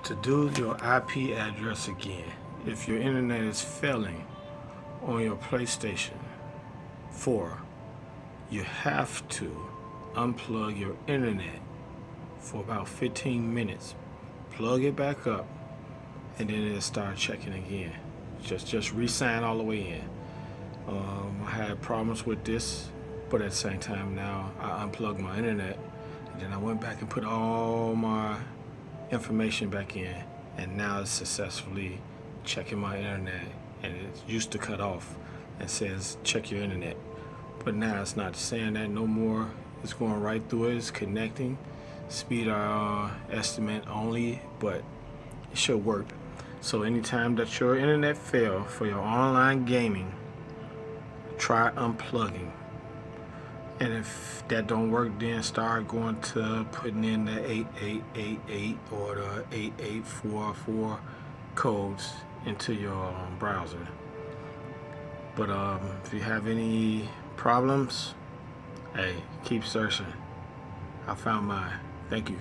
To do your IP address again, if your internet is failing on your PlayStation 4, you have to unplug your internet for about 15 minutes, plug it back up, and then it'll start checking again. Just re-sign all the way in. I had problems with this, but at the same time now I unplugged my internet, and then I went back and put all my information back in, and now it's successfully checking my internet, and it used to cut off and says check your internet, but now it's not saying that no more. It's going right through it. It's connecting. Speed estimate only, but it should work. So anytime that your internet fails for your online gaming, try unplugging. And if that don't work, then start going to putting in the 8888 or the 8844 codes into your browser. But if you have any problems, hey, keep searching. I found mine. Thank you.